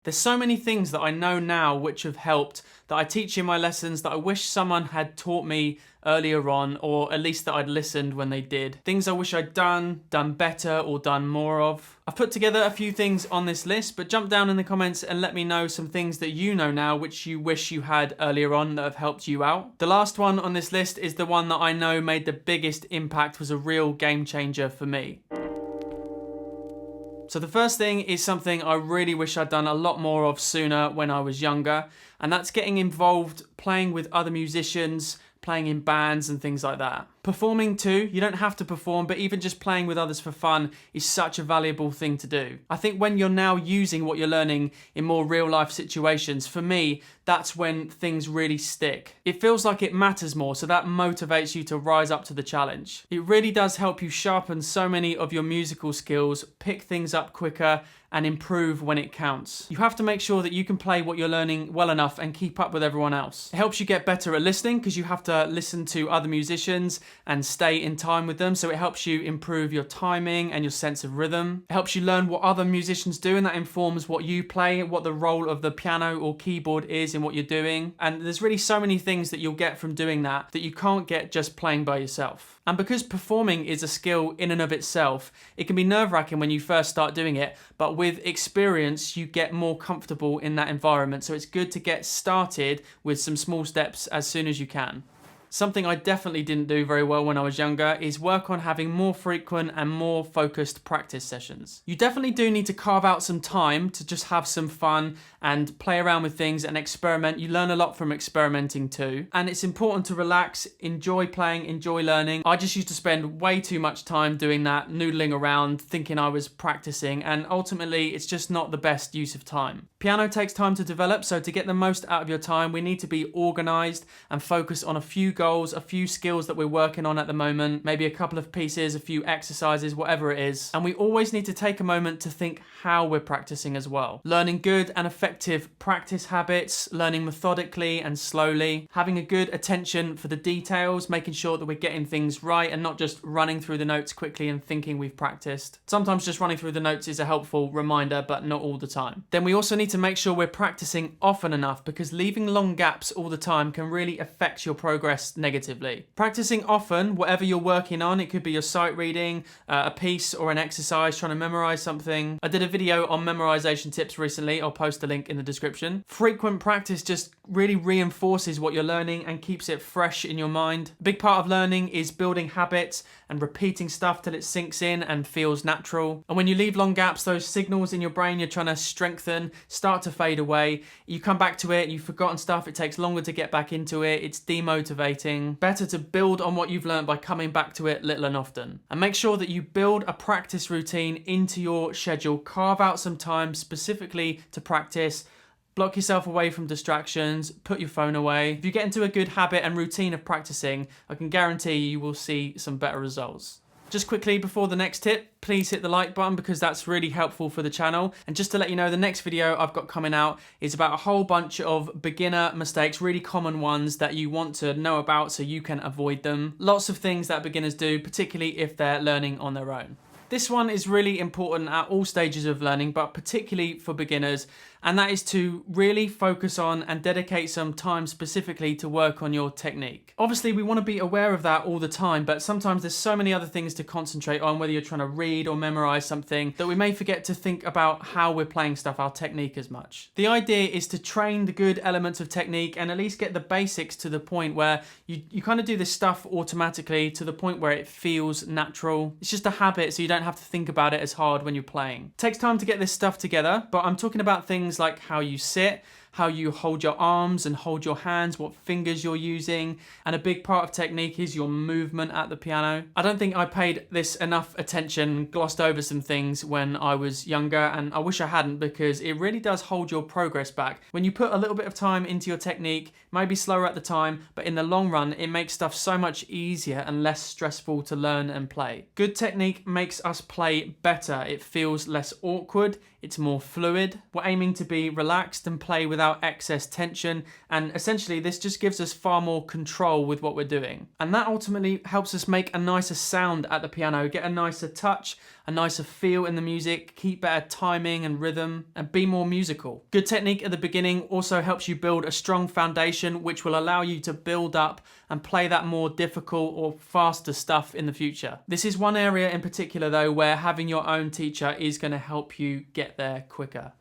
There's so many things that I know now which have helped, that I teach in my lessons, that I wish someone had taught me earlier on, or at least that I'd listened when they did. Things I wish I'd done better, or done more of. I've put together a few things on this list, but jump down in the comments and let me know some things that you know now which you wish you had earlier on that have helped you out. The last one on this list is the one that I know made the biggest impact, was a real game changer for me. So the first thing is something I really wish I'd done a lot more of sooner when I was younger, and that's getting involved playing with other musicians, playing in bands and things like that. Performing too, you don't have to perform, but even just playing with others for fun is such a valuable thing to do. I think when you're now using what you're learning in more real life situations, for me, that's when things really stick. It feels like it matters more, so that motivates you to rise up to the challenge. It really does help you sharpen so many of your musical skills, pick things up quicker, and improve when it counts. You have to make sure that you can play what you're learning well enough and keep up with everyone else. It helps you get better at listening because you have to listen to other musicians and stay in time with them, so it helps you improve your timing and your sense of rhythm. It helps you learn what other musicians do, and that informs what you play, what the role of the piano or keyboard is in what you're doing. And there's really so many things that you'll get from doing that you can't get just playing by yourself. And because performing is a skill in and of itself, it can be nerve-wracking when you first start doing it, but with experience, you get more comfortable in that environment. So it's good to get started with some small steps as soon as you can. Something I definitely didn't do very well when I was younger is work on having more frequent and more focused practice sessions. You definitely do need to carve out some time to just have some fun and play around with things and experiment. You learn a lot from experimenting too. And it's important to relax, enjoy playing, enjoy learning. I just used to spend way too much time doing that, noodling around, thinking I was practicing, and ultimately it's just not the best use of time. Piano takes time to develop, so to get the most out of your time, we need to be organized and focus on a few goals, a few skills that we're working on at the moment, maybe a couple of pieces, a few exercises, whatever it is. And we always need to take a moment to think how we're practicing as well. Learning good and effective practice habits, learning methodically and slowly, having a good attention for the details, making sure that we're getting things right and not just running through the notes quickly and thinking we've practiced. Sometimes just running through the notes is a helpful reminder, but not all the time. Then we also need to make sure we're practicing often enough, because leaving long gaps all the time can really affect your progress negatively. Practicing often, whatever you're working on, it could be your sight reading, a piece or an exercise, trying to memorize something. I did a video on memorization tips recently. I'll post a link in the description. Frequent practice just really reinforces what you're learning and keeps it fresh in your mind. A big part of learning is building habits and repeating stuff till it sinks in and feels natural. And when you leave long gaps, those signals in your brain you're trying to strengthen start to fade away. You come back to it, you've forgotten stuff, it takes longer to get back into it, it's demotivating. Better to build on what you've learned by coming back to it little and often. And make sure that you build a practice routine into your schedule. Carve out some time specifically to practice. Block yourself away from distractions, put your phone away. If you get into a good habit and routine of practicing, I can guarantee you will see some better results. Just quickly before the next tip, please hit the like button because that's really helpful for the channel. And just to let you know, the next video I've got coming out is about a whole bunch of beginner mistakes, really common ones that you want to know about so you can avoid them. Lots of things that beginners do, particularly if they're learning on their own. This one is really important at all stages of learning, but particularly for beginners, and that is to really focus on and dedicate some time specifically to work on your technique. Obviously, we want to be aware of that all the time, but sometimes there's so many other things to concentrate on, whether you're trying to read or memorize something, that we may forget to think about how we're playing stuff, our technique as much. The idea is to train the good elements of technique and at least get the basics to the point where you kind of do this stuff automatically to the point where it feels natural. It's just a habit, so you don't have to think about it as hard when you're playing. It takes time to get this stuff together, but I'm talking about things like how you sit, how you hold your arms and hold your hands, what fingers you're using, and a big part of technique is your movement at the piano. I don't think I paid this enough attention, glossed over some things when I was younger, and I wish I hadn't, because it really does hold your progress back. When you put a little bit of time into your technique, maybe slower at the time, but in the long run, it makes stuff so much easier and less stressful to learn and play. Good technique makes us play better. It feels less awkward, it's more fluid. We're aiming to be relaxed and play with without excess tension, and essentially this just gives us far more control with what we're doing. And that ultimately helps us make a nicer sound at the piano, get a nicer touch, a nicer feel in the music, keep better timing and rhythm, and be more musical. Good technique at the beginning also helps you build a strong foundation, which will allow you to build up and play that more difficult or faster stuff in the future. This is one area in particular though where having your own teacher is going to help you get there quicker.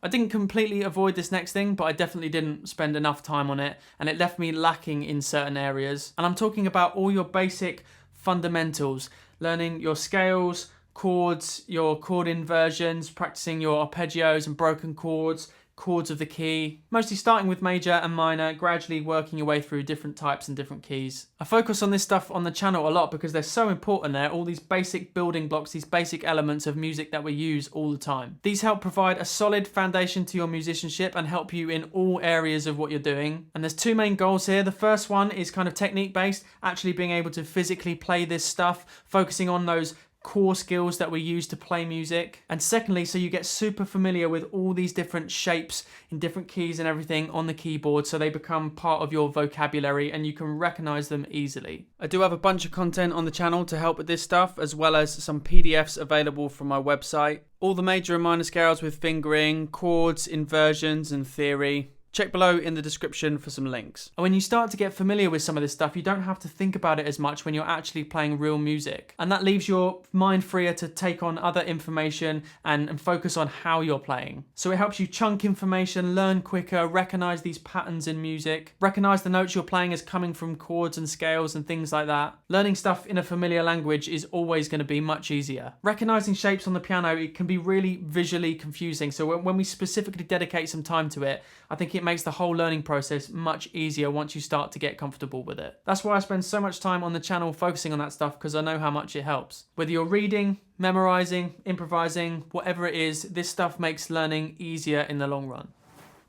I didn't completely avoid this next thing, but I definitely didn't spend enough time on it, and it left me lacking in certain areas. And I'm talking about all your basic fundamentals, learning your scales, chords, your chord inversions, practicing your arpeggios and broken chords, chords of the key, mostly starting with major and minor, gradually working your way through different types and different keys. I focus on this stuff on the channel a lot because they're so important there, all these basic building blocks, these basic elements of music that we use all the time. These help provide a solid foundation to your musicianship and help you in all areas of what you're doing. And there's two main goals here. The first one is kind of technique based, actually being able to physically play this stuff, focusing on those core skills that we use to play music. And secondly, so you get super familiar with all these different shapes in different keys and everything on the keyboard, so they become part of your vocabulary and you can recognize them easily. I do have a bunch of content on the channel to help with this stuff, as well as some PDFs available from my website. All the major and minor scales with fingering, chords, inversions, and theory. Check below in the description for some links. And when you start to get familiar with some of this stuff, you don't have to think about it as much when you're actually playing real music. And that leaves your mind freer to take on other information and focus on how you're playing. So it helps you chunk information, learn quicker, recognize these patterns in music, recognize the notes you're playing as coming from chords and scales and things like that. Learning stuff in a familiar language is always going to be much easier. Recognizing shapes on the piano, it can be really visually confusing. So when we specifically dedicate some time to it, I think it makes the whole learning process much easier once you start to get comfortable with it. That's why I spend so much time on the channel focusing on that stuff, because I know how much it helps. Whether you're reading, memorizing, improvising, whatever it is, this stuff makes learning easier in the long run.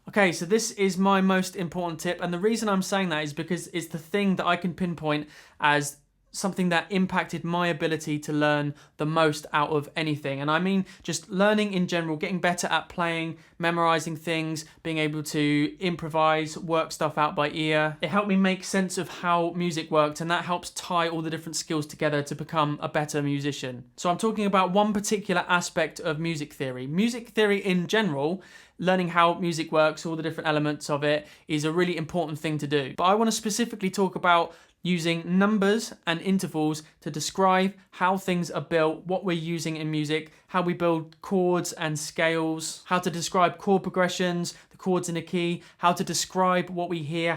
Okay, so this is my most important tip, and the reason I'm saying that is because it's the thing that I can pinpoint as something that impacted my ability to learn the most out of anything. And I mean just learning in general, getting better at playing, memorizing things, being able to improvise, work stuff out by ear. It helped me make sense of how music worked, and that helps tie all the different skills together to become a better musician. So I'm talking about one particular aspect of music theory. Music theory in general, learning how music works, all the different elements of it, is a really important thing to do. But I want to specifically talk about using numbers and intervals to describe how things are built, what we're using in music, how we build chords and scales, how to describe chord progressions, the chords in a key, how to describe what we hear,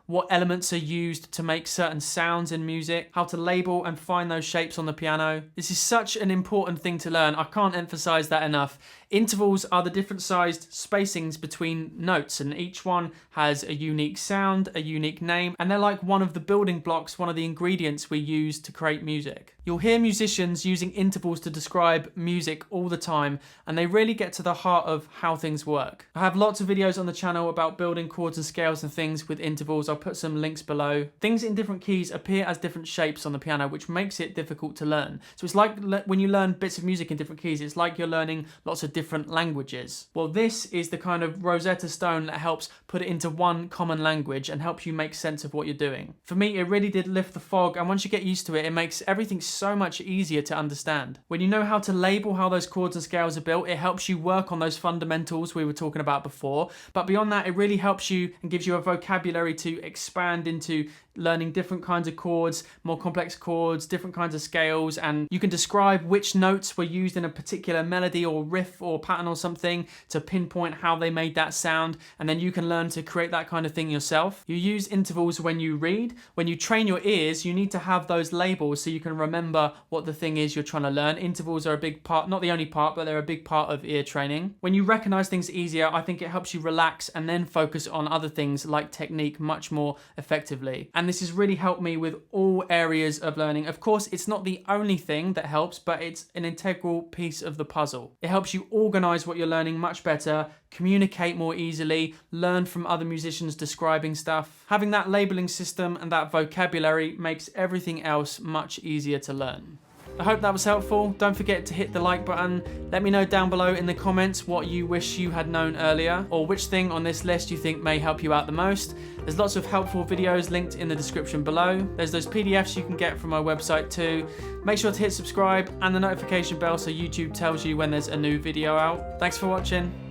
what elements are used to make certain sounds in music, how to label and find those shapes on the piano. This is such an important thing to learn. I can't emphasize that enough. Intervals are the different sized spacings between notes, and each one has a unique sound, a unique name, and they're like one of the building blocks, one of the ingredients we use to create music. You'll hear musicians using intervals to describe music all the time, and they really get to the heart of how things work. I have lots of videos on the channel about building chords and scales and things with intervals. I'll put some links below. Things in different keys appear as different shapes on the piano, which makes it difficult to learn. So it's like when you learn bits of music in different keys, it's like you're learning lots of different languages. Well, this is the kind of Rosetta Stone that helps put it into one common language and helps you make sense of what you're doing. For me, it really did lift the fog, and once you get used to it, it makes everything so much easier to understand. When you know how to label how those chords and scales are built, it helps you work on those fundamentals we were talking about before. But beyond that, it really helps you and gives you a vocabulary to expand into learning different kinds of chords, more complex chords, different kinds of scales, and you can describe which notes were used in a particular melody or riff or pattern or something to pinpoint how they made that sound, and then you can learn to create that kind of thing yourself. You use intervals when you read. When you train your ears, you need to have those labels so you can remember what the thing is you're trying to learn. Intervals are a big part, not the only part, but they're a big part of ear training. When you recognize things easier, I think it helps you relax and then focus on other things like technique much more effectively. And this has really helped me with all areas of learning. Of course, it's not the only thing that helps, but it's an integral piece of the puzzle. It helps you organize what you're learning much better, communicate more easily, learn from other musicians describing stuff. Having that labeling system and that vocabulary makes everything else much easier to learn. I hope that was helpful. Don't forget to hit the like button. Let me know down below in the comments what you wish you had known earlier, or which thing on this list you think may help you out the most. There's lots of helpful videos linked in the description below. There's those PDFs you can get from my website too. Make sure to hit subscribe and the notification bell so YouTube tells you when there's a new video out. Thanks for watching.